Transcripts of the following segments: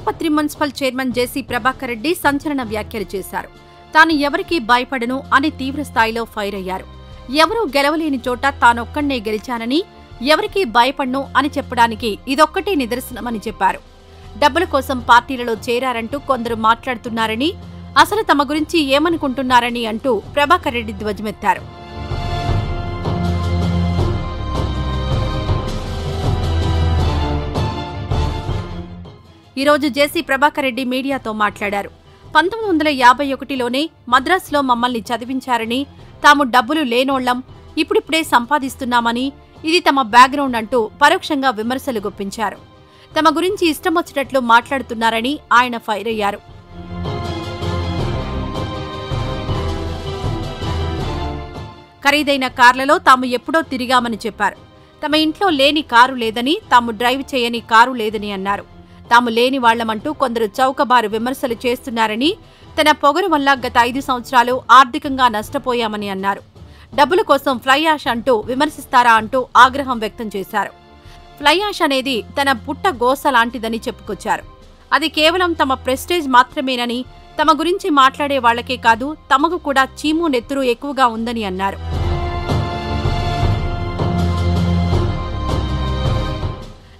Tadipatri municipal chairman జేసీ ప్రభాకర్ రెడ్డి సంచలన వ్యాఖ్యలు చేశారు. తాను ఎవరికీ భయపడను అని తీవ్ర స్థాయిలో ఫైర్ అయ్యారు. ఎవరూ గెలవలేని చోట తానొక్కడే గెలిచానని, ఎవరికీ భయపడను అని చెప్పడానికి ఇదొక్కటే నిదర్శనమని చెప్పారు. డబ్బుల కోసం పార్టీలలో చేరారంటూ కొందరు మాట్లాడుతున్నారని, అసలు తమ గురించి ఏమనుకుంటున్నారని అంటూ ప్రభాకర్ రెడ్డి ధ్వజమెత్తారు. ఈరోజు జేసీ ప్రభాకర్ రెడ్డి మీడియాతో మాట్లాడారు. 1951లోనే మద్రాసులో మమ్మల్ని చదివించారని, తాము డబ్బులు లేనోళ్లం, ఇప్పుడిప్పుడే సంపాదిస్తున్నామని, ఇది తమ బ్యాక్గ్రౌండ్ అంటూ పరోక్షంగా విమర్శలు గుప్పించారు. తమ గురించి ఇష్టమొచ్చినట్లు మాట్లాడుతున్నారని ఆయన ఫైర్ అయ్యారు. ఖరీదైన కార్లలో తాము ఎప్పుడో తిరిగామని చెప్పారు. తమ ఇంట్లో లేని కారు లేదని, తాము డ్రైవ్ చేయని కారు లేదని అన్నారు. తాము లేని వాళ్లమంటూ కొందరు చౌకబారు విమర్శలు చేస్తున్నారని, తన పొగరు వల్ల గత 5 సంవత్సరాలు ఆర్థికంగా నష్టపోయామని అన్నారు. డబ్బుల కోసం ఫ్లై యాష్ అంటూ విమర్శిస్తారా అంటూ ఆగ్రహం వ్యక్తం చేశారు. ఫ్లై యాష్ అనేది తన పుట్ట గోస లాంటిదని చెప్పుకొచ్చారు. అది కేవలం తమ ప్రెస్టేజ్ మాత్రమేనని, తమ గురించి మాట్లాడే వాళ్లకే కాదు తమకు కూడా చీము నెత్తురు ఎక్కువగా ఉందని అన్నారు.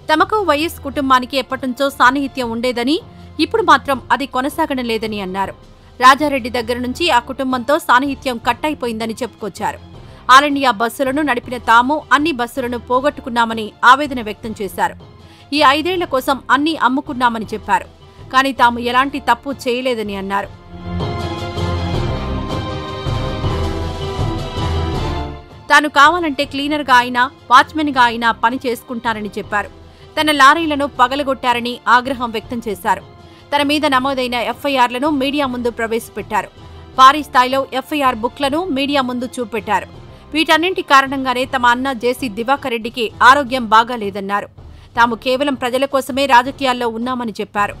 తమకు వైఎస్ కుటుంబానికి ఎప్పటినుంచో సాన్నిహిత్యం ఉండేదని, ఇప్పుడు మాత్రం అది కొనసాగడం లేదని అన్నారు. రాజారెడ్డి దగ్గర నుంచి ఆ కుటుంబంతో సాన్నిహిత్యం కట్ అయిపోయిందని చెప్పుకొచ్చారు. ఆల్ ఇండియా బస్సులను నడిపిన తాము అన్ని బస్సులను పోగొట్టుకున్నామని ఆవేదన వ్యక్తం చేశారు. ఈ 5 ఏళ్ల కోసం అన్నీ అమ్ముకున్నామని చెప్పారు. కానీ తాము ఎలాంటి తప్పు చేయలేదని అన్నారు. తాను కావాలంటే క్లీనర్గా అయినా, వాచ్మెన్గా అయినా పని చేసుకుంటారని చెప్పారు. తన లారీలను పగలగొట్టారని ఆగ్రహం వ్యక్తం చేశారు. తన మీద నమోదైన ఎఫ్ఐఆర్లను మీడియా ముందు ప్రవేశపెట్టారు. భారీ స్థాయిలో ఎఫ్ఐఆర్ బుక్లను మీడియా ముందు చూపెట్టారు. వీటన్నింటి కారణంగానే తమ అన్న జేసీ దివాకర్ రెడ్డికి ఆరోగ్యం బాగాలేదన్నారు. తాము కేవలం ప్రజల కోసమే రాజకీయాల్లో ఉన్నామని చెప్పారు.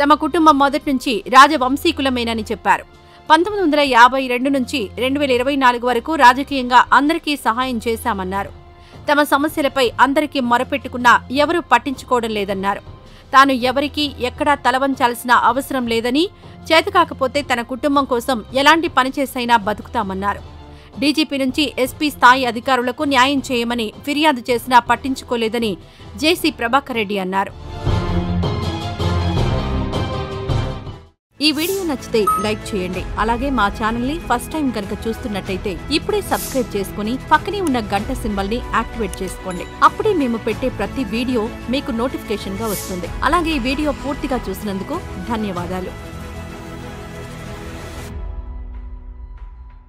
తమ కుటుంబం మొదటి నుంచి రాజవంశీకులమేనని చెప్పారు. 1952 నుంచి 2024 వరకు రాజకీయంగా అందరికీ సహాయం చేశామన్నారు. తమ సమస్యలపై అందరికీ మొరపెట్టుకున్నా ఎవరూ పట్టించుకోవడం లేదన్నారు. తాను ఎవరికీ ఎక్కడా తలవంచాల్సిన అవసరం లేదని, చేతకాకపోతే తన కుటుంబం కోసం ఎలాంటి పని చేసైనా బతుకుతామన్నారు. డీజీపీ నుంచి ఎస్పీ స్థాయి అధికారులకు న్యాయం చేయమని ఫిర్యాదు చేసినా పట్టించుకోలేదని జేసీ ప్రభాకర్ రెడ్డి అన్నారు. ఈ వీడియో నచ్చితే లైక్ చేయండి. అలాగే మా ఛానల్ ని ఫస్ట్ టైం కనుక చూస్తున్నట్టయితే ఇప్పుడే సబ్స్క్రైబ్ చేసుకుని పక్కనే ఉన్న గంట సింబల్ ని యాక్టివేట్ చేసుకోండి. అప్పుడే మేము పెట్టే ప్రతి వీడియో మీకు నోటిఫికేషన్ గా వస్తుంది. అలాగే ఈ వీడియో పూర్తిగా చూసినందుకు ధన్యవాదాలు.